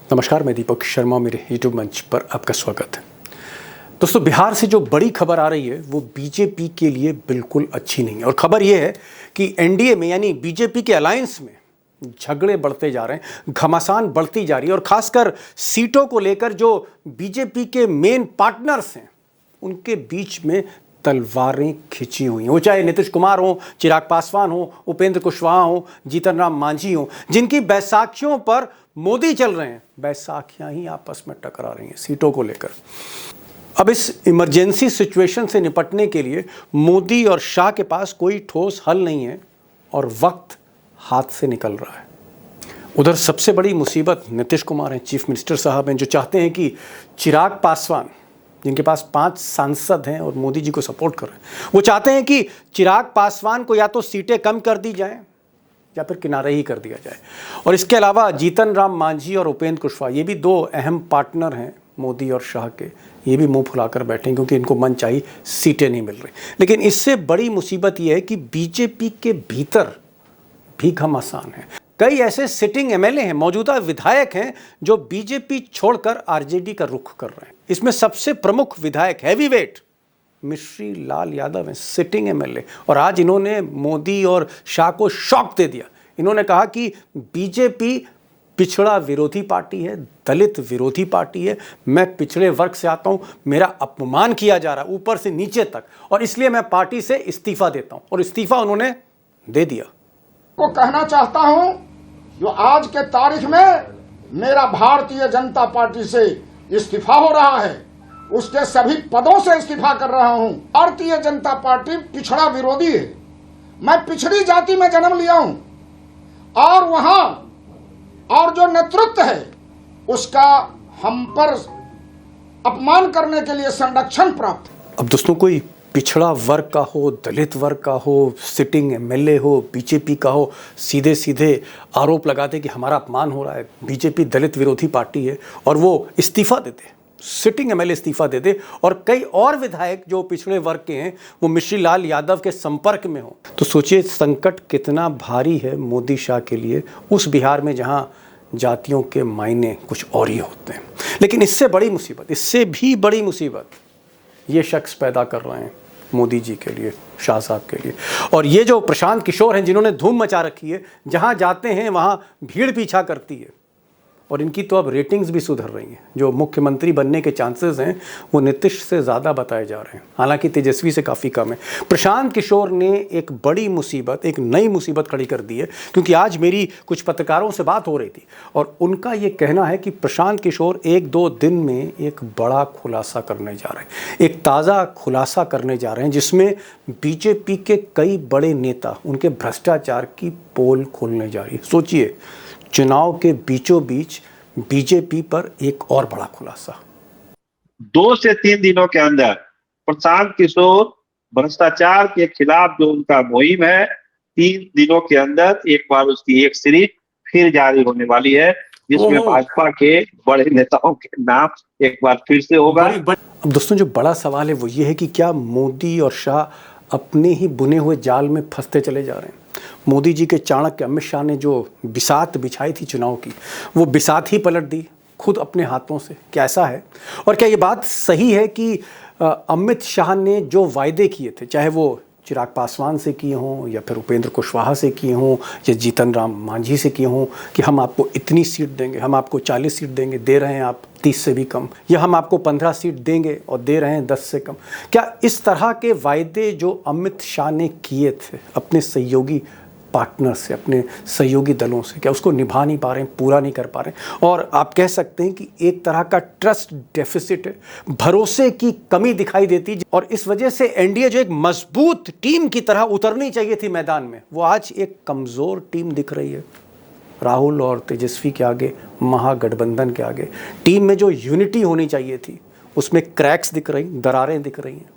नमस्कार, मैं दीपक शर्मा, मेरे यूट्यूब मंच पर आपका स्वागत है। दोस्तों, बिहार से जो बड़ी खबर आ रही है वो बीजेपी के लिए बिल्कुल अच्छी नहीं है। और खबर ये है कि एनडीए में यानी बीजेपी के अलायंस में झगड़े बढ़ते जा रहे हैं, घमासान बढ़ती जा रही है। और खासकर सीटों को लेकर जो बीजेपी के मेन पार्टनर्स हैं उनके बीच में तलवारें खिंची हुई हैं। वो चाहे नीतीश कुमार हो, चिराग पासवान हो, उपेंद्र कुशवाहा हो, जीतन राम मांझी हो, जिनकी बैसाखियों पर मोदी चल रहे हैं, बैसाखियां ही आपस में टकरा रही हैं सीटों को लेकर। अब इस इमरजेंसी सिचुएशन से निपटने के लिए मोदी और शाह के पास कोई ठोस हल नहीं है और वक्त हाथ से निकल रहा है। उधर सबसे बड़ी मुसीबत नीतीश कुमार हैं, चीफ मिनिस्टर साहब हैं, जो चाहते हैं कि चिराग पासवान, जिनके पास 5 सांसद हैं और मोदी जी को सपोर्ट कर रहे हैं, वो चाहते हैं कि चिराग पासवान को या तो सीटें कम कर दी जाएं या फिर किनारे ही कर दिया जाए। और इसके अलावा जीतन राम मांझी और उपेंद्र कुशवाहा, ये भी 2 अहम पार्टनर हैं मोदी और शाह के, ये भी मुंह फुलाकर बैठे हैं क्योंकि इनको मनचाही सीटें नहीं मिल रही। लेकिन इससे बड़ी मुसीबत ये है कि बीजेपी के भीतर भी घमासान है। कई ऐसे सिटिंग एमएलए हैं, मौजूदा विधायक हैं, जो बीजेपी छोड़कर आरजेडी का रुख कर रहे हैं। इसमें सबसे प्रमुख विधायक, हैवीवेट मिश्री लाल यादव हैं, सिटिंग एमएलए। और आज इन्होंने मोदी और शाह को शॉक दे दिया। इन्होंने कहा कि बीजेपी पिछड़ा विरोधी पार्टी है, दलित विरोधी पार्टी है। मैं पिछड़े वर्ग से आता हूं, मेरा अपमान किया जा रहा है ऊपर से नीचे तक, और इसलिए मैं पार्टी से इस्तीफा देता हूं। और इस्तीफा उन्होंने दे दिया। को कहना चाहता हूं, जो आज के तारीख में मेरा भारतीय जनता पार्टी से इस्तीफा हो रहा है, उसके सभी पदों से इस्तीफा कर रहा हूं। भारतीय जनता पार्टी पिछड़ा विरोधी है। मैं पिछड़ी जाति में जन्म लिया हूं और वहां और जो नेतृत्व है उसका हम पर अपमान करने के लिए संरक्षण प्राप्त। अब दोस्तों, कोई पिछड़ा वर्ग का हो, दलित वर्ग का हो, सिटिंग एमएलए हो, बीजेपी का हो, सीधे सीधे आरोप लगाते कि हमारा अपमान हो रहा है, बीजेपी दलित विरोधी पार्टी है, और वो इस्तीफा देते, सिटिंग एमएलए इस्तीफा दे दे। और कई और विधायक जो पिछड़े वर्ग के हैं वो मिश्री लाल यादव के संपर्क में हो, तो सोचिए संकट कितना भारी है मोदी शाह के लिए, उस बिहार में जहां जातियों के मायने कुछ और ही होते हैं। लेकिन इससे बड़ी मुसीबत, इससे भी बड़ी मुसीबत ये शख्स पैदा कर रहे हैं मोदी जी के लिए, शाह साहब के लिए। और ये जो प्रशांत किशोर हैं, जिन्होंने धूम मचा रखी है, जहां जाते हैं वहां भीड़ पीछा करती है। और इनकी तो अब रेटिंग्स भी सुधर रही हैं। जो मुख्यमंत्री बनने के चांसेस हैं वो नीतीश से ज़्यादा बताए जा रहे हैं, हालांकि तेजस्वी से काफ़ी कम है। प्रशांत किशोर ने एक बड़ी मुसीबत, एक नई मुसीबत खड़ी कर दी है, क्योंकि आज मेरी कुछ पत्रकारों से बात हो रही थी और उनका ये कहना है कि प्रशांत किशोर 1-2 दिन में एक बड़ा खुलासा करने जा रहे हैं, एक ताज़ा खुलासा करने जा रहे हैं, जिसमें बीजेपी के कई बड़े नेता, उनके भ्रष्टाचार की पोल खोलने जा रही है। सोचिए, चुनाव के बीचों बीच बीजेपी पर एक और बड़ा खुलासा। 2 से 3 दिनों के अंदर प्रशांत किशोर भ्रष्टाचार के खिलाफ जो उनका मुहिम है, 3 दिनों के अंदर एक बार उसकी एक सीरीज फिर जारी होने वाली है, जिसमें भाजपा के बड़े नेताओं के नाम एक बार फिर से होगा। अब दोस्तों, जो बड़ा सवाल है वो ये है कि क्या मोदी और शाह अपने ही बुने हुए जाल में फंसते चले जा रहे हैं? मोदी जी के चाणक्य अमित शाह ने जो बिसात बिछाई थी चुनाव की, वो बिसात ही पलट दी खुद अपने हाथों से। क्या ऐसा है? और क्या ये बात सही है कि अमित शाह ने जो वायदे किए थे, चाहे वो चिराग पासवान से किए हों या फिर उपेंद्र कुशवाहा से किए हों या जीतन राम मांझी से किए हों, कि हम आपको इतनी सीट देंगे, हम आपको 40 सीट देंगे, दे रहे हैं आप 30 से भी कम, या हम आपको 15 सीट देंगे और दे रहे हैं 10 से कम, क्या इस तरह के वायदे जो अमित शाह ने किए थे अपने सहयोगी पार्टनर से, अपने सहयोगी दलों से, क्या उसको निभा नहीं पा रहे हैं, पूरा नहीं कर पा रहे हैं? और आप कह सकते हैं कि एक तरह का ट्रस्ट डेफिसिट है, भरोसे की कमी दिखाई देती है। और इस वजह से एनडीए जो एक मजबूत टीम की तरह उतरनी चाहिए थी मैदान में, वो आज एक कमज़ोर टीम दिख रही है। राहुल और तेजस्वी के आगे, महागठबंधन के आगे, टीम में जो यूनिटी होनी चाहिए थी उसमें क्रैक्स दिख रही, दरारें दिख रही हैं।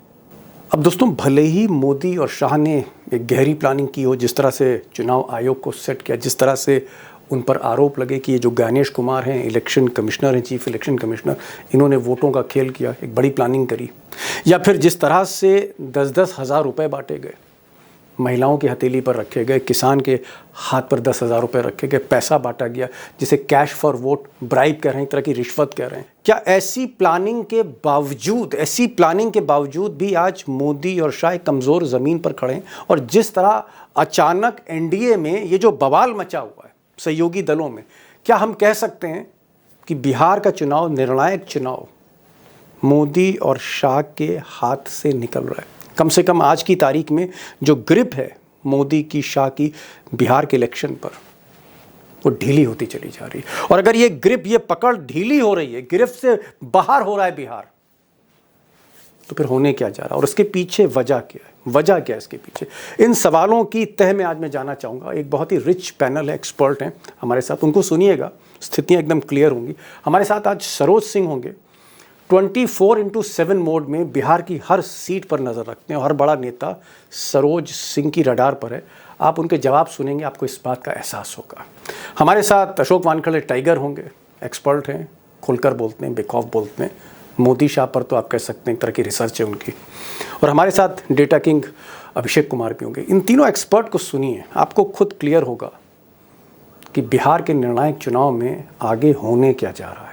अब दोस्तों, भले ही मोदी और शाह ने एक गहरी प्लानिंग की हो, जिस तरह से चुनाव आयोग को सेट किया, जिस तरह से उन पर आरोप लगे कि ये जो गणेश कुमार हैं, इलेक्शन कमिश्नर हैं, चीफ इलेक्शन कमिश्नर, इन्होंने वोटों का खेल किया, एक बड़ी प्लानिंग करी, या फिर जिस तरह से 10-10 हज़ार रुपये बांटे गए, महिलाओं की हथेली पर रखे गए, किसान के हाथ पर 10,000 रुपये रखे गए, पैसा बांटा गया जिसे कैश फॉर वोट, ब्राइब कह रहे हैं, एक तरह की रिश्वत कह रहे हैं। क्या ऐसी प्लानिंग के बावजूद भी आज मोदी और शाह कमज़ोर ज़मीन पर खड़े हैं? और जिस तरह अचानक एनडीए में ये जो बवाल मचा हुआ है सहयोगी दलों में, क्या हम कह सकते हैं कि बिहार का चुनाव, निर्णायक चुनाव, मोदी और शाह के हाथ से निकल रहा है? कम से कम आज की तारीख में जो ग्रिप है मोदी की, शाह की बिहार के इलेक्शन पर, वो ढीली होती चली जा रही है। और अगर ये ग्रिप, ये पकड़ ढीली हो रही है, गिरफ्त से बाहर हो रहा है बिहार, तो फिर होने क्या जा रहा है? और उसके पीछे वजह क्या है? वजह क्या है इसके पीछे? इन सवालों की तह में आज मैं जाना चाहूँगा। एक बहुत ही रिच पैनल है, एक्सपर्ट हैं हमारे साथ, उनको सुनिएगा, स्थितियाँ एकदम क्लियर होंगी। हमारे साथ आज सरोज सिंह होंगे, 24/7 मोड में बिहार की हर सीट पर नज़र रखते हैं और हर बड़ा नेता सरोज सिंह की रडार पर है। आप उनके जवाब सुनेंगे, आपको इस बात का एहसास होगा। हमारे साथ अशोक वानखड़े टाइगर होंगे, एक्सपर्ट हैं, खुलकर बोलते हैं, बेखौफ बोलते हैं। मोदी शाह पर तो आप कह सकते हैं एक तरह की रिसर्च है उनकी। और हमारे साथ डेटा किंग अभिषेक कुमार भी होंगे। इन तीनों एक्सपर्ट को सुनिए, आपको खुद क्लियर होगा कि बिहार के निर्णायक चुनाव में आगे होने क्या जा रहा है।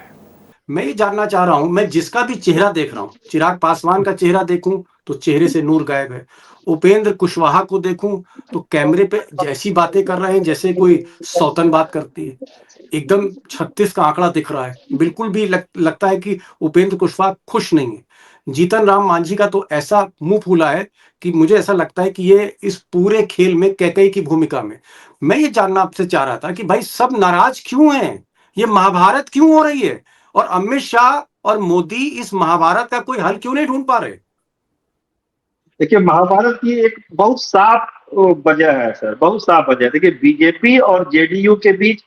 मैं ये जानना चाह रहा हूं, मैं जिसका भी चेहरा देख रहा हूं, चिराग पासवान का चेहरा देखूं तो चेहरे से नूर गायब है, उपेंद्र कुशवाहा को देखूं तो कैमरे पे जैसी बातें कर रहे हैं जैसे कोई सौतन बात करती है, एकदम 36 का आंकड़ा दिख रहा है। बिल्कुल भी लगता है कि उपेंद्र कुशवाहा खुश नहीं है। जीतन राम मांझी का तो ऐसा मुंह फूला है कि मुझे ऐसा लगता है कि ये इस पूरे खेल में कैकई की भूमिका में। मैं ये जानना आपसे चाह रहा था कि भाई सब नाराज क्यों हैं? ये महाभारत क्यों हो रही है? और अमित शाह और मोदी इस महाभारत का कोई हल क्यों नहीं ढूंढ पा रहे? देखिए, महाभारत की एक बहुत साफ वजह है सर, बहुत साफ वजह। देखिए, बीजेपी और जेडीयू के बीच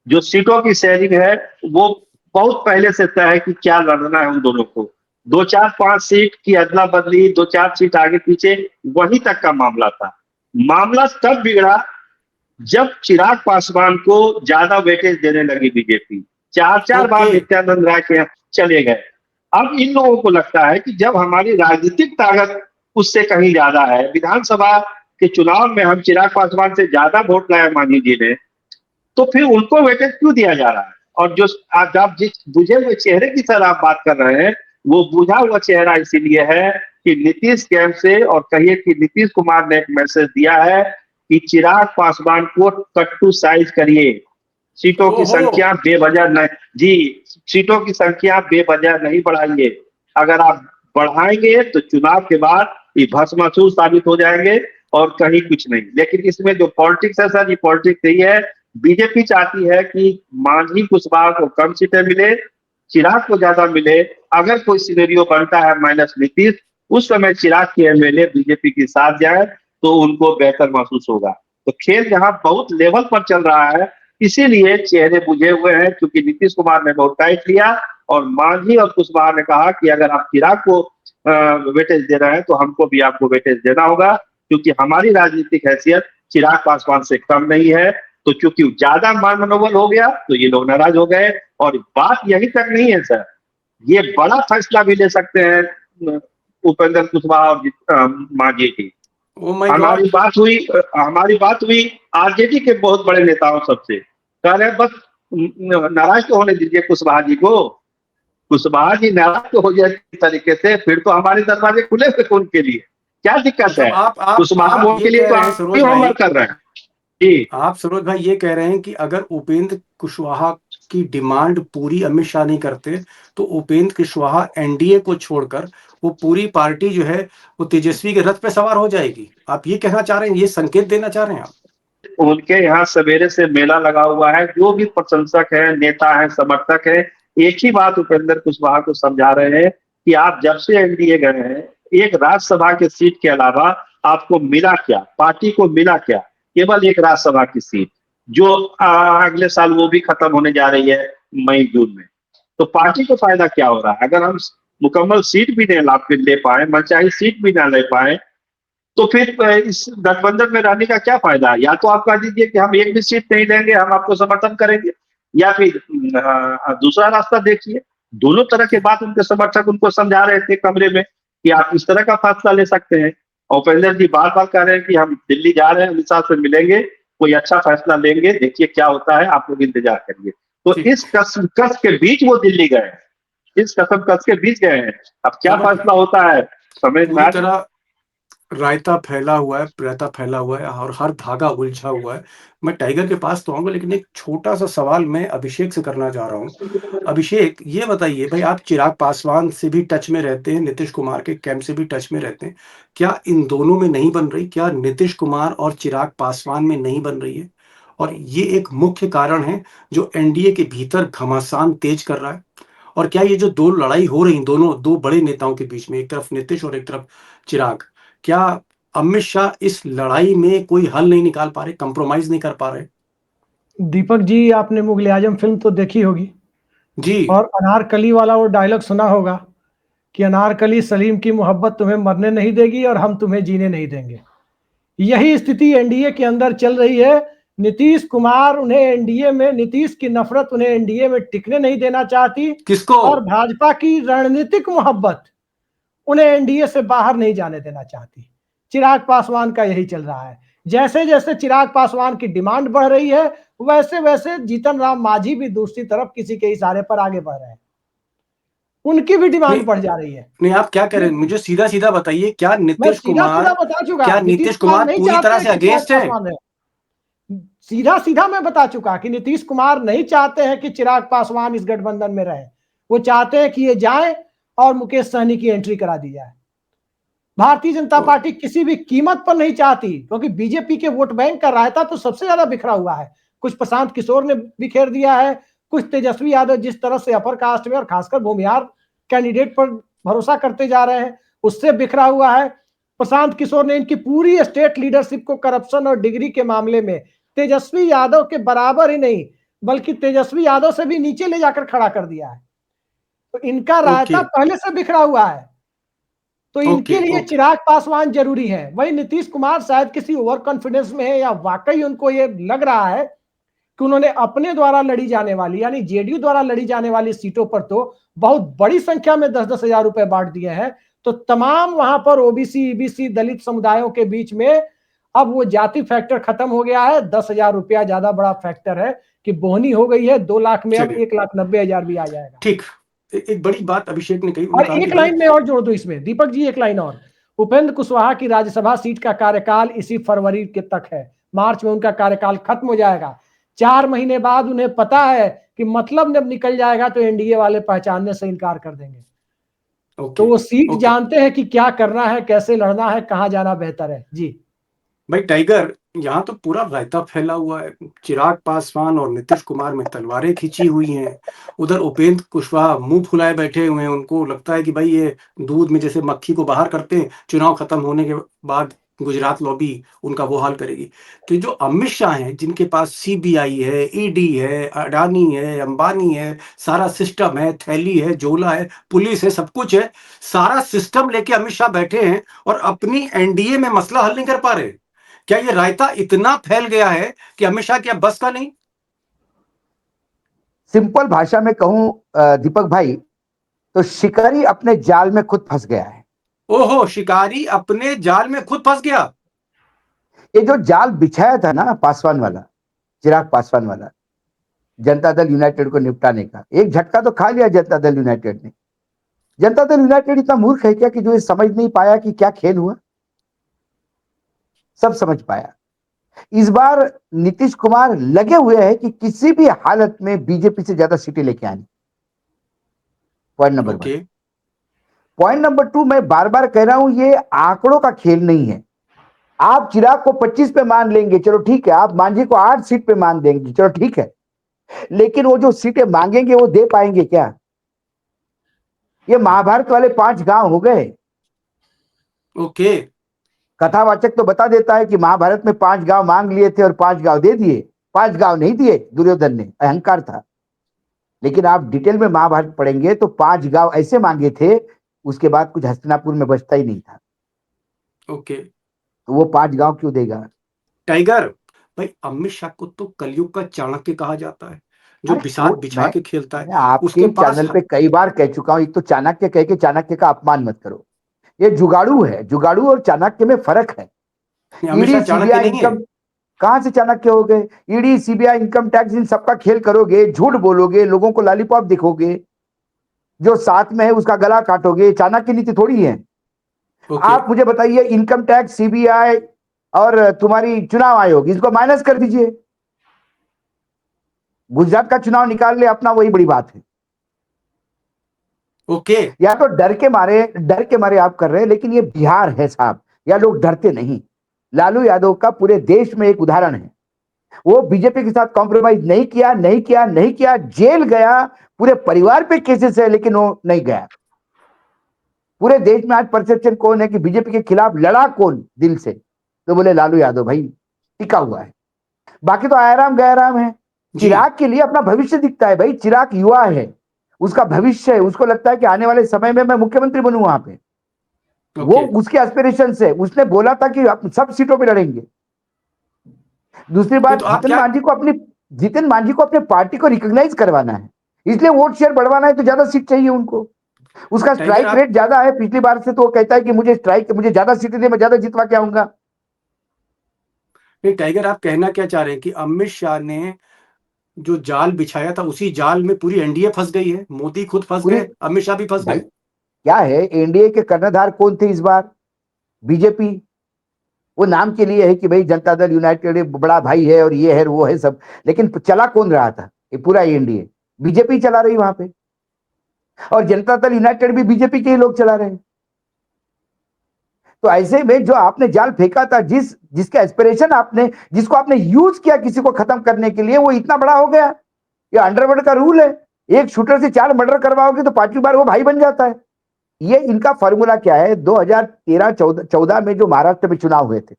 जो सीटों की शेयरिंग है वो बहुत पहले से तय है कि क्या लड़ना है उन दोनों को। 2, 4, 5 सीट की अदला बदली, 2, 4 सीट आगे पीछे, वहीं तक का मामला था। मामला तब बिगड़ा जब चिराग पासवान को ज्यादा वेटेज देने लगी बीजेपी। 4 बार नित्यानंद राय के चले गए। अब इन लोगों को लगता है कि जब हमारी राजनीतिक ताकत उससे कहीं ज्यादा है, विधानसभा के चुनाव में हम चिराग पासवान से ज्यादा वोट लाए मांझी जी ने, तो फिर उनको वेटेज क्यों दिया जा रहा है? और जो आप जिस बुझे हुए चेहरे की सर आप बात कर रहे हैं, वो बुझा हुआ चेहरा इसीलिए है कि नीतीश कैंप से, और कहिए कि नीतीश कुमार ने एक मैसेज दिया है कि चिराग पासवान को कट्टू साइज करिए, सीटों की संख्या बेवजह नहीं, जी, सीटों की संख्या बेवजह नहीं बढ़ाइए। अगर आप बढ़ाएंगे तो चुनाव के बाद ये भस्मासुर साबित हो जाएंगे और कहीं कुछ नहीं। लेकिन इसमें जो पॉलिटिक्स है सर, ये पॉलिटिक्स यही है, बीजेपी चाहती है कि मांझी कुशवाहा को कम सीटें मिले, चिराग को ज्यादा मिले। अगर कोई सिनेरियो बनता है माइनस नीतीश, उस समय चिराग के एमएलए बीजेपी के साथ जाए तो उनको बेहतर महसूस होगा। तो खेल यहाँ बहुत लेवल पर चल रहा है, इसीलिए चेहरे बुझे हुए हैं, क्योंकि नीतीश कुमार ने बहुत टाइट लिया और मांझी और कुशवाहा ने कहा कि अगर आप चिराग को वेटेज दे रहे हैं तो हमको भी आपको वेटेज देना होगा, क्योंकि हमारी राजनीतिक हैसियत चिराग पासवान से कम नहीं है। तो चूंकि ज्यादा मान मनोबल हो गया तो ये लोग नाराज हो गए। और बात यही तक नहीं है सर, ये बड़ा फैसला भी ले सकते हैं उपेंद्र कुशवाहा और मांझी जी। हमारी बात हुई आरजेडी के बहुत बड़े नेताओं सबसे, कह रहे बस नाराज तो होने दीजिए कुशवाहा जी को, कुशवाहा जी नाराज तो हो जाए तरीके से, फिर तो हमारे दरवाजे खुले हुए उनके लिए, क्या दिक्कत है? कुशवाहा के लिए तो आप होमवर्क कर रहे हैं जी। आप सरोज भाई ये कह रहे हैं कि अगर उपेंद्र कुशवाहा की डिमांड पूरी अमित शाह नहीं करते तो उपेंद्र कुशवाहा एनडीए को छोड़कर वो पूरी पार्टी जो है वो तेजस्वी के रथ पे सवार हो जाएगी। आप ये कहना चाह रहे हैं, ये संकेत देना चाह रहे हैं आप? उनके यहाँ सवेरे से मेला लगा हुआ है, जो भी प्रशंसक है, नेता है, समर्थक है, एक ही बात उपेंद्र कुशवाहा को समझा रहे हैं कि आप जब से एनडीए गए हैं, एक राज्यसभा के सीट के अलावा आपको मिला क्या, पार्टी को मिला क्या? केवल एक राज्यसभा की सीट, जो अगले साल वो भी खत्म होने जा रही है मई जून में। तो पार्टी को फायदा क्या हो रहा है? अगर हम मुकम्मल सीट भी नहीं ले पाए, मनचाही सीट भी ना ले पाए, तो फिर इस गठबंधन में रहने का क्या फायदा है? या तो आप कह दीजिए कि हम एक भी सीट नहीं लेंगे, हम आपको समर्थन करेंगे, या फिर दूसरा रास्ता देखिए। दोनों तरह के बात उनके समर्थक उनको समझा रहे थे कमरे में कि आप इस तरह का फैसला ले सकते हैं। और उपेंद्र जी बार बार कह रहे हैं कि हम दिल्ली जा रहे हैं, अमित शाह से मिलेंगे, कोई अच्छा फैसला लेंगे, देखिए क्या होता है, आप लोग इंतजार करिए। तो ठीक। इस कसमकस के बीच वो दिल्ली गए हैं, इस कसमकस के बीच गए हैं। अब क्या समझ फैसला होता है समझ में पूरी आ तरह रायता फैला हुआ है और हर धागा उलझा हुआ है। मैं टाइगर के पास तो आऊंगा, लेकिन एक छोटा सा सवाल मैं अभिषेक से करना चाह रहा हूँ। अभिषेक, ये बताइए भाई, आप चिराग पासवान से भी टच में रहते हैं, नीतीश कुमार के कैंप से भी टच में रहते हैं, क्या इन दोनों में नहीं बन रही? क्या नीतीश कुमार और चिराग पासवान में नहीं बन रही है? और ये एक मुख्य कारण है जो एनडीए के भीतर घमासान तेज कर रहा है। और क्या ये जो दो लड़ाई हो रही, दोनों दो बड़े नेताओं के बीच में, एक तरफ नीतीश और एक तरफ चिराग, क्या अमित शाह इस लड़ाई में कोई हल नहीं निकाल पा रहे, कंप्रोमाइज नहीं कर पा रहे? दीपक जी, आपने मुगले आजम फिल्म तो देखी होगी जी। और अनारकली वाला वो डायलॉग सुना होगा कि अनारकली सलीम की मोहब्बत तुम्हें मरने नहीं देगी और हम तुम्हें जीने नहीं देंगे। यही स्थिति एनडीए के अंदर चल रही है। नीतीश कुमार उन्हें एनडीए में, नीतीश की नफरत उन्हें एनडीए में टिकने नहीं देना चाहती, किसको? और भाजपा की रणनीतिक मोहब्बत उन्हें एनडीए से बाहर नहीं जाने देना चाहती। चिराग पासवान का यही चल रहा है। जैसे जैसे चिराग पासवान की डिमांड बढ़ रही है, वैसे वैसे जीतन राम मांझी भी दूसरी तरफ किसी के इशारे पर आगे बढ़ रहे हैं, उनकी भी डिमांड नहीं, बढ़ जा रही है। नहीं, आप क्या कह रहे हैं? मुझे सीधा सीधा बताइए, क्या मैं नीतीश सीधा सीधा कुमार बता चुका, क्या नीतीश नीतीश कुमार कुमार नहीं पूरी चाहते तरह हैं से कि चिराग अगेंस्ट है? पासवान है। सीधा सीधा मैं बता चुका कि नीतीश कुमार नहीं चाहते हैं कि चिराग पासवान इस गठबंधन में रहे। वो चाहते हैं कि ये जाए और मुकेश सहनी की एंट्री करा दी जाए। भारतीय जनता पार्टी किसी भी कीमत पर नहीं चाहती, क्योंकि बीजेपी के वोट बैंक का रायता तो सबसे ज्यादा बिखरा हुआ है। कुछ प्रशांत किशोर ने बिखेर दिया है, कुछ तेजस्वी यादव जिस तरह से अपर कास्ट में और खासकर भूमिहार कैंडिडेट पर भरोसा करते जा रहे हैं, उससे बिखरा हुआ है। प्रशांत किशोर ने इनकी पूरी स्टेट लीडरशिप को करप्शन और डिग्री के मामले में तेजस्वी यादव के बराबर ही नहीं, बल्कि तेजस्वी यादव से भी नीचे ले जाकर खड़ा कर दिया है। तो इनका रायता ओके, पहले से बिखरा हुआ है। तो इनके ओके, लिए ओके। चिराग पासवान जरूरी है। वही नीतीश कुमार शायद किसी ओवर कॉन्फिडेंस में है, या वाकई उनको ये लग रहा है कि उन्होंने अपने द्वारा लड़ी जाने वाली, यानी जेडीयू द्वारा लड़ी जाने वाली सीटों पर तो बहुत बड़ी संख्या में 10-10 हजार रुपए बांट दिए हैं। तो तमाम वहां पर ओबीसी, ईबीसी, दलित समुदायों के बीच में अब वो जाति फैक्टर खत्म हो गया है। 10,000 रुपया ज्यादा बड़ा फैक्टर है कि बोहनी हो गई है। 2 लाख में अब चलिए, 1,90,000 भी आ जाएगा। ठीक। एक बड़ी बात अभिषेक ने कही, और उन्होंने कहा कि एक भाई, लाइन में और जोड़ दो इसमें दीपक जी, एक लाइन और। उपेंद्र कुशवाहा की राज्यसभा सीट का कार्यकाल इसी फरवरी के तक है। मार्च में उनका कार्यकाल खत्म हो जाएगा। 4 महीने बाद उन्हें पता है कि मतलब जब निकल जाएगा तो एनडीए वाले पहचानने से इनकार कर देंगे। ओके, तो वो सीट ओके। जानते हैं कि क्या करना है, कैसे लड़ना है, कहां जाना बेहतर है। जी भाई टाइगर, यहाँ तो पूरा रायता फैला हुआ है। चिराग पासवान और नीतीश कुमार में तलवारें खींची हुई हैं। उधर उपेंद्र कुशवाहा मुंह फुलाए बैठे हुए हैं। उनको लगता है कि भाई ये दूध में जैसे मक्खी को बाहर करते हैं, चुनाव खत्म होने के बाद गुजरात लॉबी उनका वो हाल करेगी। तो जो अमित शाह हैं, जिनके पास सीबीआई है, ईडी है, अडानी है, अंबानी है, सारा सिस्टम है, थैली है, झोला है, पुलिस है, सब कुछ है, सारा सिस्टम लेके अमित शाह बैठे हैं और अपनी एनडीए में मसला हल नहीं कर पा रहे। क्या ये रायता इतना फैल गया है कि अमित शाह की अब बस का नहीं? सिंपल भाषा में कहूं दीपक भाई, तो शिकारी अपने जाल में खुद फंस गया है। ओहो, शिकारी अपने जाल में खुद फंस गया। ये जो जाल बिछाया था ना पासवान वाला, चिराग पासवान वाला, जनता दल यूनाइटेड को निपटाने का, एक झटका तो खा लिया जनता दल यूनाइटेड ने। जनता दल यूनाइटेड इतना मूर्ख है क्या कि जो ये समझ नहीं पाया कि क्या खेल हुआ? सब समझ पाया। इस बार नीतीश कुमार लगे हुए हैं कि किसी भी हालत में बीजेपी से ज्यादा सीटें लेके आनी। Point number 1। Okay, point number 2, मैं बार बार कह रहा हूं, ये आंकड़ों का खेल नहीं है। आप चिराग को 25 पे मान लेंगे, चलो ठीक है। आप मांझी को 8 सीट पे मान देंगे, चलो ठीक है। लेकिन वो जो सीटें मांगेंगे वो दे पाएंगे क्या? ये महाभारत वाले 5 गांव हो गए। ओके। कथावाचक तो बता देता है कि महाभारत में 5 गांव मांग लिए थे और 5 गांव दे दिए। 5 गांव नहीं दिए दुर्योधन ने, अहंकार था। लेकिन आप डिटेल में महाभारत पढ़ेंगे तो 5 गांव ऐसे मांगे थे, उसके बाद कुछ हस्तिनापुर में बचता ही नहीं था। ओके। तो वो 5 गांव क्यों देगा? टाइगर भाई, अमित शाह को तो कलयुग का चाणक्य कहा जाता है, जो अरे बिसात बिछा के खेलता मैं है। आपके उसके पास चैनल पे कई बार कह चुका हूं, एक तो चाणक्य कह के चाणक्य का अपमान मत करो। ये जुगाड़ू है। जुगाड़ू और चाणक्य में फर्क है। अमित शाह चाणक्य नहीं है। कहां से चाणक्य हो गए? ईडी, सीबीआई, इनकम टैक्स, इन सबका खेल करोगे, झूठ बोलोगे, लोगों को लॉलीपॉप दिखोगे, जो साथ में है उसका गला काटोगे, चाणक्य नीति थोड़ी है। आप मुझे बताइए, इनकम टैक्स, सीबीआई और तुम्हारी चुनाव आयोग, इसको माइनस कर दीजिए, गुजरात का चुनाव निकाल ले अपना, वही बड़ी बात है। या तो डर के मारे आप कर रहे हैं, लेकिन ये बिहार है साहब, या लोग डरते नहीं। लालू यादव का पूरे देश में एक उदाहरण है। वो बीजेपी के साथ कॉम्प्रोमाइज नहीं किया, जेल गया, पूरे परिवार पे केसेस है, लेकिन वो नहीं गया। पूरे देश में आज परसेप्शन कौन है कि बीजेपी के खिलाफ लड़ा कौन दिल से? तो बोले लालू यादव भाई टिका हुआ है। बाकी तो आयाराम गयाराम है। चिराग के लिए अपना भविष्य दिखता है भाई। चिराग युवा है, उसका भविष्य है, उसको लगता है कि आने वाले समय में मैं मुख्यमंत्री बनूं वहां पे। वो उसके एस्पिरेशन है। उसने बोला था कि सब सीटों पे लड़ेंगे। दूसरी बात, जितिन मांझी को अपने पार्टी को रिकॉग्नाइज करवाना है, इसलिए वोट शेयर बढ़वाना है, तो ज्यादा सीट चाहिए उनको। उसका स्ट्राइक रेट ज्यादा है पिछली बार से, तो वो कहता है कि मुझे ज्यादा सीटें दे, मैं ज्यादा जितवा के आऊंगा। नहीं टाइगर, आप कहना क्या चाह रहे हैं कि अमित शाह ने जो जाल बिछाया था उसी जाल में पूरी एनडीए फंस गई है? मोदी खुद फंस गए, अमित शाह भी फंस गए। क्या है, एनडीए के कर्णधार कौन थे इस बार? बीजेपी। वो नाम के लिए है कि भाई जनता दल यूनाइटेड बड़ा भाई है और ये है वो है सब, लेकिन चला कौन रहा था? ये पूरा एनडीए बीजेपी चला रही वहां पे, और जनता दल यूनाइटेड भी बीजेपी के ही लोग चला रहे हैं। तो ऐसे में जो आपने जाल फेंका था, जिसका एस्पिरेशन जिसको आपने यूज किया किसी को खत्म करने के लिए, वो इतना बड़ा हो गया। ये अंडरवर्ल्ड का रूल है, एक शूटर से 4 मर्डर करवाओगे तो 5वीं बार वो भाई बन जाता है। ये इनका फॉर्मूला क्या है? 2013-14 में जो महाराष्ट्र में चुनाव हुए थे,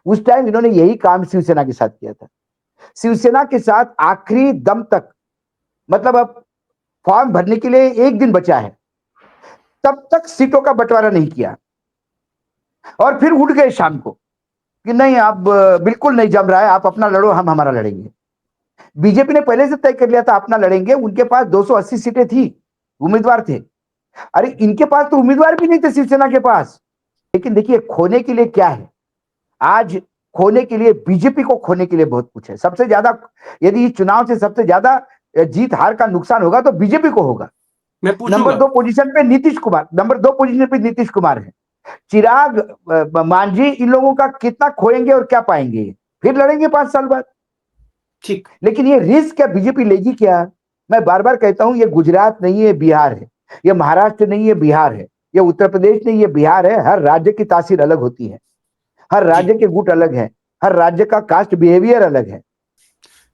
उस टाइम इन्होंने यही काम शिवसेना के साथ किया था। शिवसेना के साथ आखिरी दम तक, मतलब अब फॉर्म भरने के लिए 1 दिन बचा है, तब तक सीटों का बंटवारा नहीं किया। और फिर उठ गए शाम को कि नहीं, अब बिल्कुल नहीं जम रहा है, आप अपना लड़ो, हम हमारा लड़ेंगे। बीजेपी ने पहले से तय कर लिया था अपना लड़ेंगे। उनके पास 280 सीटें थी, उम्मीदवार थे। अरे इनके पास तो उम्मीदवार भी नहीं थे शिवसेना के पास। लेकिन देखिए, खोने के लिए क्या है आज? खोने के लिए, बीजेपी को खोने के लिए बहुत कुछ है। सबसे ज्यादा, यदि इस चुनाव से सबसे ज्यादा जीत हार का नुकसान होगा तो बीजेपी को होगा। नंबर 2 पोजीशन पे नीतीश कुमार है। चिराग, मांझी, इन लोगों का कितना खोएंगे और क्या पाएंगे? फिर लड़ेंगे 5 साल बाद। ठीक, लेकिन ये रिस्क क्या बीजेपी लेगी क्या? मैं बार बार कहता हूं, ये गुजरात नहीं है, बिहार है। ये महाराष्ट्र नहीं है, बिहार है। ये उत्तर प्रदेश नहीं, ये बिहार है। हर राज्य की तासीर अलग होती है, हर राज्य के गुट अलग है, हर राज्य का कास्ट बिहेवियर अलग है।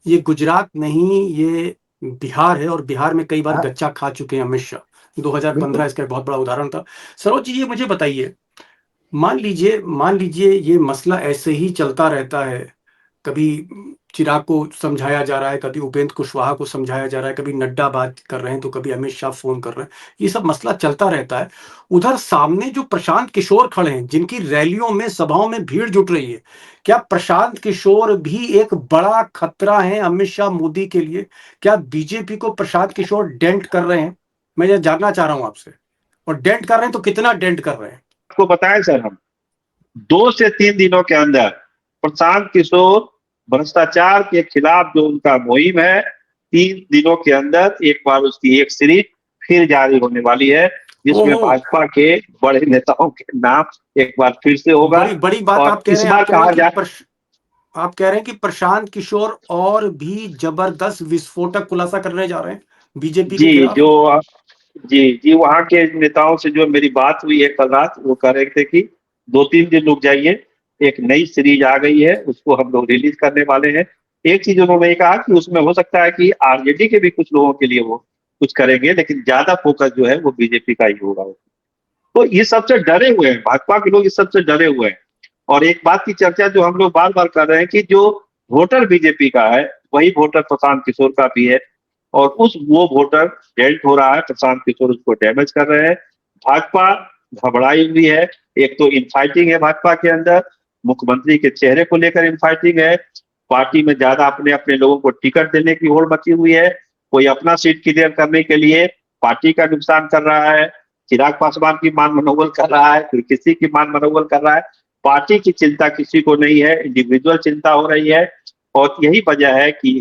ये गुजरात नहीं, ये बिहार है, और बिहार में कई बार गच्चा खा चुके हैं अमित शाह। 2015 इसका बहुत बड़ा उदाहरण था। सरोज जी, ये मुझे बताइए, मान लीजिए ये मसला ऐसे ही चलता रहता है, कभी चिराग को समझाया जा रहा है, कभी उपेंद्र कुशवाहा को समझाया जा रहा है, कभी नड्डा बात कर रहे हैं तो कभी अमित शाह फोन कर रहे हैं, ये सब मसला चलता रहता है। उधर सामने जो प्रशांत किशोर खड़े हैं, जिनकी रैलियों में, सभाओं में भीड़ जुट रही है, क्या प्रशांत किशोर भी एक बड़ा खतरा है अमित शाह मोदी के लिए? क्या बीजेपी को प्रशांत किशोर डेंट कर रहे हैं? मैं ये जानना चाह रहा हूं आपसे। और डेंट कर रहे हैं तो कितना डेंट कर रहे हैं? आपको बताएं सर, हम 2 से 3 दिनों के अंदर प्रशांत किशोर भ्रष्टाचार के खिलाफ जो उनका मुहिम है, 3 दिनों के अंदर एक बार उसकी एक सीरीज फिर जारी होने वाली है, जिसमें भाजपा के बड़े नेताओं के नाम एक बार फिर से होगा। बड़ी बात और आप कह इस रहे हैं, बार कहा जाए, आप कह रहे हैं कि प्रशांत किशोर और भी जबरदस्त विस्फोटक खुलासा करने जा रहे हैं बीजेपी के खिलाफ। जी, वहां के नेताओं से जो मेरी बात हुई है कल रात, वो कह रहे थे कि 2-3 दिन रुक जाइए, एक नई सीरीज आ गई है, उसको हम लोग रिलीज करने वाले हैं। एक चीज उन्होंने कहा कि उसमें हो सकता है कि आरजेडी के भी कुछ लोगों के लिए वो कुछ करेंगे, लेकिन ज्यादा फोकस जो है वो बीजेपी का ही होगा। तो ये सबसे डरे हुए हैं, भाजपा के लोग इस सबसे डरे हुए हैं। और एक बात की चर्चा जो हम लोग बार बार कर रहे हैं कि जो वोटर बीजेपी का है, वही वोटर प्रशांत किशोर का भी है, और वो वोटर डेल्ट हो रहा है, प्रशांत किशोर उसको डैमेज कर रहे हैं। भाजपा घबराई हुई है। एक तो इनफाइटिंग है भाजपा के अंदर, मुख्यमंत्री के चेहरे को लेकर इनफाइटिंग है, पार्टी में ज्यादा अपने अपने लोगों को टिकट देने की होड़ मची हुई है, कोई अपना सीट क्लियर करने के लिए पार्टी का नुकसान कर रहा है, चिराग पासवान की मान मनोबल कर रहा है, फिर किसी की मान मनोबल कर रहा है। पार्टी की चिंता किसी को नहीं है, इंडिविजुअल चिंता हो रही है। और यही वजह है कि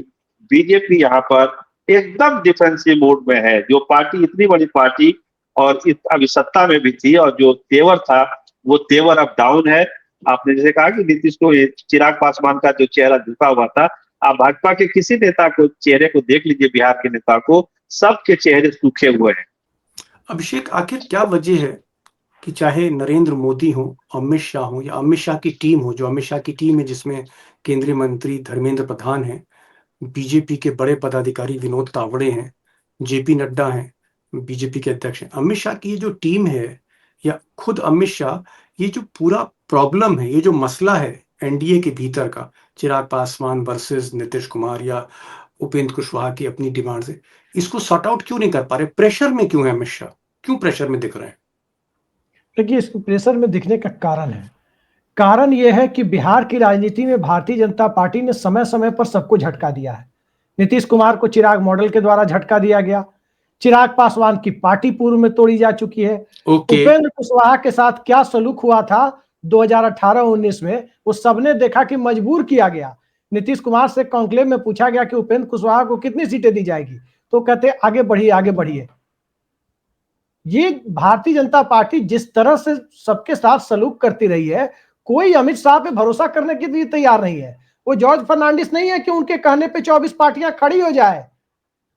बीजेपी यहाँ पर एकदम डिफेंसिव मोड में है। जो पार्टी इतनी बड़ी पार्टी और अभी सत्ता में भी थी, और जो तेवर था वो तेवर अब डाउन है। आपने जैसे कहा कि नीतीश को, चिराग पासवान का जो चेहरा झुका हुआ था, आप भाजपा के किसी नेता को चेहरे को देख लीजिए, बिहार के नेता को, सबके चेहरे सूखे हुए हैं। अभिषेक, आखिर क्या वजह है कि चाहे नरेंद्र मोदी हो, अमित शाह हो, या अमित शाह की टीम हो, जो अमित शाह की टीम है जिसमें केंद्रीय मंत्री धर्मेंद्र प्रधान है, बीजेपी के बड़े पदाधिकारी विनोद तावड़े हैं, जेपी नड्डा हैं, बीजेपी के अध्यक्ष हैं, अमित शाह की ये जो टीम है, या खुद अमित शाह, ये जो पूरा प्रॉब्लम है, ये जो मसला है एनडीए के भीतर का, चिराग पासवान वर्सेस नीतीश कुमार या उपेंद्र कुशवाहा की अपनी डिमांड से, इसको सॉर्ट आउट क्यों नहीं कर पा रहे? प्रेशर में क्यों है अमित शाह? क्यों प्रेशर में दिख रहे हैं? देखिए, इसको प्रेशर में दिखने का कारण है, कारण यह है कि बिहार की राजनीति में भारतीय जनता पार्टी ने समय समय पर सबको झटका दिया है। नीतीश कुमार को चिराग मॉडल के द्वारा झटका दिया गया, चिराग पासवान की पार्टी पूर्व में तोड़ी जा चुकी है। उपेंद्र कुशवाहा के साथ क्या सलूक हुआ था 2018-19 में, वो सबने देखा कि मजबूर किया गया। नीतीश कुमार से कॉन्क्लेव में पूछा गया कि उपेंद्र कुशवाहा को कितनी सीटें दी जाएगी, तो कहते आगे बढ़िए आगे बढ़िए। ये भारतीय जनता पार्टी जिस तरह से सबके साथ सलूक करती रही है, कोई अमित शाह पे भरोसा करने के लिए तैयार नहीं है। वो जॉर्ज फर्नांडिस नहीं है कि उनके कहने पे 24 पार्टियां खड़ी हो जाए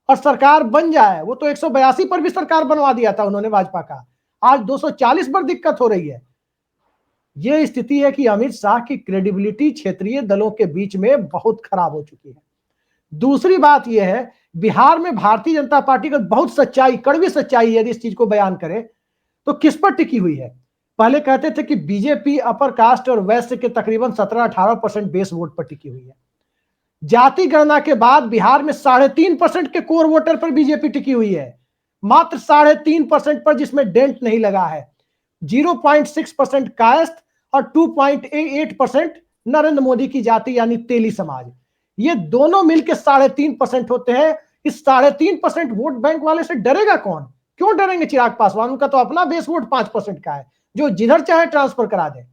और सरकार बन जाए। वो तो 182 पर भी सरकार बनवा दिया था उन्होंने भाजपा का, आज 240 पर दिक्कत हो रही है। ये स्थिति है कि अमित शाह की क्रेडिबिलिटी क्षेत्रीय दलों के बीच में बहुत खराब हो चुकी है। दूसरी बात यह है, बिहार में भारतीय जनता पार्टी का बहुत सच्चाई, कड़वी सच्चाई यदि इस चीज को बयान करें तो किस पर टिकी हुई है। पहले कहते थे कि बीजेपी अपर कास्ट और वैश्य के तकरीबन 17-18% बेस वोट पर टिकी हुई है। जाति गणना के बाद बिहार में 3.5% के कोर वोटर पर बीजेपी टिकी हुई है, मात्र 3.5% पर, जिसमें डेंट नहीं लगा है। 0.6% कायस्थ और 2.8% नरेंद्र मोदी की जाति यानी तेली समाज, ये दोनों मिलकर 3.5% होते हैं। इस 3.5% वोट बैंक वाले से डरेगा कौन? क्यों डरेंगे चिराग पासवान? उनका तो अपना बेस वोट 5% का है, जो जिधर चाहे ट्रांसफर करा दे,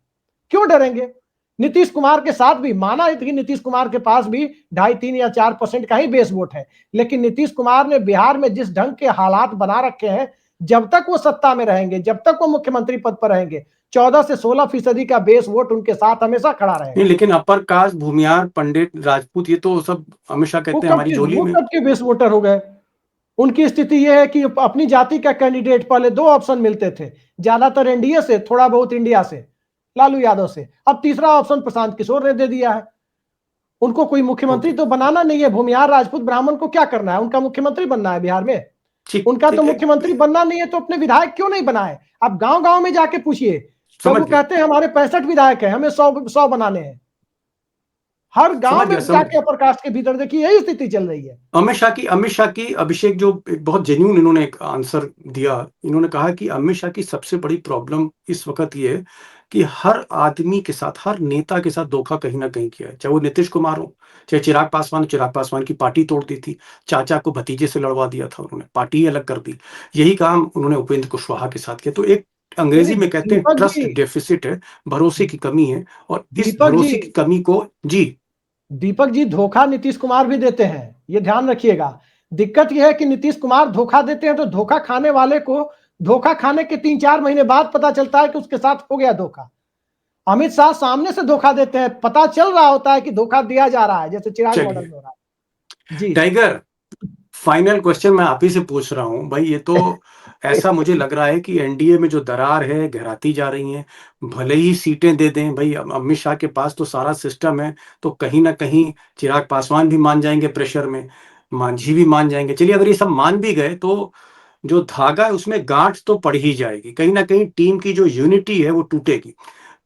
क्यों डरेंगे? नीतीश कुमार के साथ भी माना कि नीतीश कुमार के पास भी 2.5-3 या 4% का ही बेस वोट है, लेकिन नीतीश कुमार ने बिहार में जिस ढंग के हालात बना रखे हैं, जब तक वो सत्ता में रहेंगे, जब तक वो मुख्यमंत्री पद पर रहेंगे, 14 से 16% का बेस वोट उनके साथ हमेशा खड़ा रहेगा। नहीं, लेकिन अपर कास्ट, भूमियार, पंडित, राजपूत, ये तो सब हमेशा कहते हैं हमारी झोली में। वो कब के बेस वोटर हो गए? उनकी स्थिति यह है कि अपनी जाति का कैंडिडेट, पहले 2 ऑप्शन मिलते थे, ज्यादातर एनडीए से, थोड़ा बहुत इंडिया से, लालू यादव से, अब तीसरा ऑप्शन प्रशांत किशोर ने दे दिया है। उनको कोई मुख्यमंत्री तो बनाना नहीं है। भूमिहार, राजपूत, ब्राह्मण को क्या करना है? उनका मुख्यमंत्री बनना है बिहार में। उनका तो मुख्यमंत्री बनना नहीं है, तो अपने विधायक क्यों नहीं बनाए? आप गांव गांव में जाके पूछिए, सब वो कहते हैं हमारे 65 विधायक हैं, हमें 100 बनाने हैं। हर गांव में जाके अपर कास्ट के भीतर देखिए यही स्थिति चल रही है। अमित शाह की अभिषेक जो एक बहुत जेन्युइन इन्होंने एक आंसर दिया, इन्होंने कहा कि अमित शाह की सबसे बड़ी प्रॉब्लम इस वक्त ये है कि हर आदमी के साथ, हर नेता के साथ धोखा कहीं ना कहीं किया है। चाहे वो नीतीश कुमार हो, चाहे चिराग पासवान की पार्टी तोड़ दी थी, चाचा को भतीजे से लड़वा दिया था उन्होंने, पार्टी अलग कर दी। यही काम उन्होंने उपेंद्र कुशवाहा के साथ किया। तो एक अंग्रेजी में कहते हैं ट्रस्ट डेफिसिट है, भरोसे की कमी है, और इस भरोसे की कमी को दीपक जी, धोखा नीतीश कुमार भी देते हैं, ये ध्यान रखिएगा। दिक्कत यह है कि नीतीश कुमार धोखा देते हैं तो धोखा खाने वाले को धोखा खाने के 3-4 महीने बाद पता चलता है कि उसके साथ हो गया धोखा। अमित शाह सामने से धोखा देते हैं, पता चल रहा होता है कि धोखा दिया जा रहा है, जैसे चिराग मॉडल में हो रहा है। जी टाइगर, फाइनल क्वेश्चन मैं आप ही से पूछ रहा हूं भाई। ये तो ऐसा मुझे लग रहा है कि एनडीए में जो दरार है गहराती जा रही है। भले ही सीटें दे दें भाई, अमित शाह के पास तो सारा सिस्टम है, तो कहीं ना कहीं चिराग पासवान भी मान जाएंगे प्रेशर में, मांझी भी मान जाएंगे। चलिए, अगर ये सब मान भी गए तो जो धागा है उसमें गांठ तो पड़ ही जाएगी, कहीं ना कहीं टीम की जो यूनिटी है वो टूटेगी।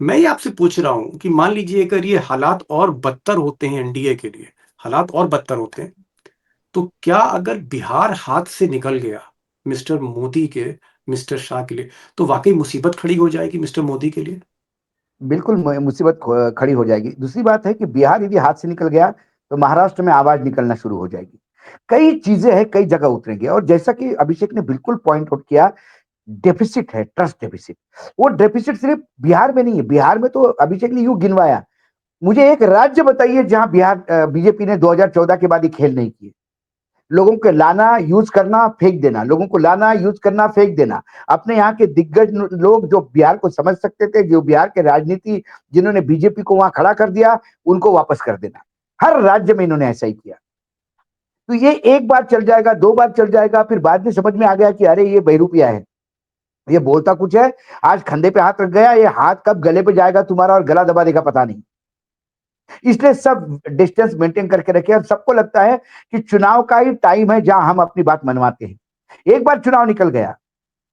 मैं ये आपसे पूछ रहा हूं कि मान लीजिए अगर ये हालात और बदतर होते हैं, एनडीए के लिए हालात और बदतर होते हैं, तो क्या अगर बिहार हाथ से निकल गया मिस्टर मोदी के, मिस्टर शाह के लिए, तो वाकई मुसीबत खड़ी हो जाएगी मिस्टर मोदी के लिए? बिल्कुल मुसीबत खड़ी हो जाएगी। दूसरी बात है कि बिहार यदि हाथ से निकल गया तो महाराष्ट्र में आवाज निकलना शुरू हो जाएगी। कई चीजें हैं, कई जगह उतरेंगे। और जैसा कि अभिषेक ने बिल्कुल पॉइंट आउट किया डेफिसिट है, ट्रस्ट डेफिसिट। वो डेफिसिट सिर्फ बिहार में नहीं है, बिहार में तो अभिषेक ने यूं गिनवाया। मुझे एक राज्य बताइए जहां बिहार बीजेपी ने 2014 के बाद ही खेल नहीं किए। लोगों को लाना, यूज करना, फेंक देना, लोगों को लाना, यूज करना, फेंक देना। अपने यहाँ के दिग्गज लोग जो बिहार को समझ सकते थे, जो बिहार के राजनीति, जिन्होंने बीजेपी को वहां खड़ा कर दिया, उनको वापस कर देना। हर राज्य में इन्होंने ऐसा ही किया। तो ये एक बार चल जाएगा, दो बार चल जाएगा, फिर बाद में समझ में आ गया कि अरे ये बहरूपिया है, ये बोलता कुछ है, आज कंधे पे हाथ रख गया, ये हाथ कब गले पे जाएगा तुम्हारा और गला दबा देगा पता नहीं। इसलिए सब डिस्टेंस मेंटेन करके रखे। और सबको लगता है कि चुनाव का ही टाइम है जहां हम अपनी बात मनवाते हैं। एक बार चुनाव निकल गया,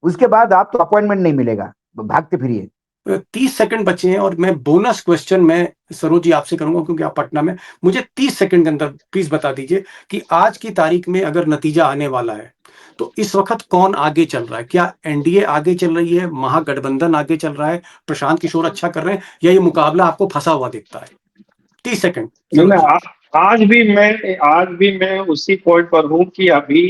उसके बाद आप तो अपॉइंटमेंट नहीं मिलेगा, भागते फिरिए। 30 सेकंड बचे हैं और मैं बोनस क्वेश्चन मैं सरोज जी आपसे करूंगा क्योंकि आप पटना में। मुझे 30 सेकंड के अंदर प्लीज बता दीजिए कि आज की तारीख में अगर नतीजा आने वाला है तो इस वक्त कौन आगे चल रहा है? क्या एनडीए आगे चल रही है, महागठबंधन आगे चल रहा है, प्रशांत किशोर अच्छा कर रहे हैं, या ये मुकाबला आपको फंसा हुआ दिखता है? 30 सेकंड। आज भी मैं उसी पॉइंट पर हूं कि अभी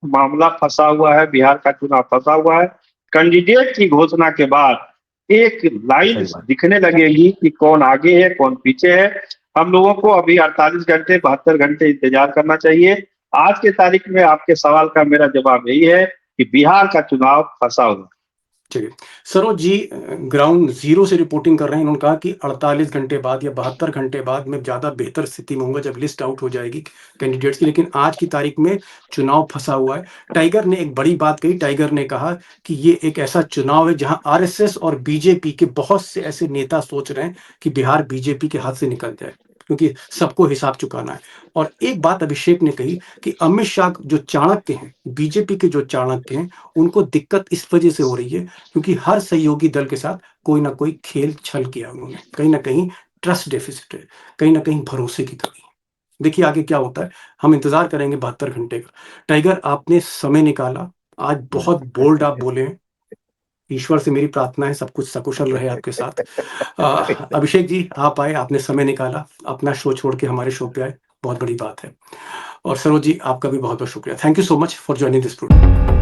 मामला फंसा हुआ है, बिहार का चुनाव फंसा हुआ है। कैंडिडेट की घोषणा के बाद एक लाइन दिखने लगेगी कि कौन आगे है, कौन पीछे है। हम लोगों को अभी 48 घंटे 72 घंटे इंतजार करना चाहिए। आज के तारीख में आपके सवाल का मेरा जवाब यही है कि बिहार का चुनाव फंसा हुआ। चलिए, सरोज जी ग्राउंड जीरो से रिपोर्टिंग कर रहे हैं। उन्होंने कहा कि 48 घंटे बाद या 72 घंटे बाद मैं ज़्यादा बेहतर स्थिति में होऊंगा जब लिस्ट आउट हो जाएगी कैंडिडेट्स की। लेकिन आज की तारीख में चुनाव फंसा हुआ है। टाइगर ने एक बड़ी बात कही। टाइगर ने कहा कि ये एक ऐसा चुनाव है जहां आरएसएस और बीजेपी के बहुत से ऐसे नेता सोच रहे हैं कि बिहार बीजेपी के हाथ से निकल जाए, क्योंकि सबको हिसाब चुकाना है। और एक बात अभिषेक ने कही कि अमित शाह जो चाणक्य हैं, बीजेपी के जो चाणक्य हैं, उनको दिक्कत इस वजह से हो रही है क्योंकि हर सहयोगी दल के साथ कोई ना कोई खेल छल किया उन्होंने। कहीं ना कहीं ट्रस्ट डेफिसिट है, कहीं ना कहीं भरोसे की कमी है। देखिए आगे क्या होता है, हम इंतजार करेंगे 72 घंटे का। टाइगर, आपने समय निकाला, आज बहुत बोल्ड आप बोले हैं। ईश्वर से मेरी प्रार्थना है सब कुछ सकुशल रहे आपके साथ। अभिषेक जी आप आए, आपने समय निकाला, अपना शो छोड़ के हमारे शो पे आए, बहुत बड़ी बात है। और सरोज जी आपका भी बहुत बहुत शुक्रिया। Thank you so much for joining this programme.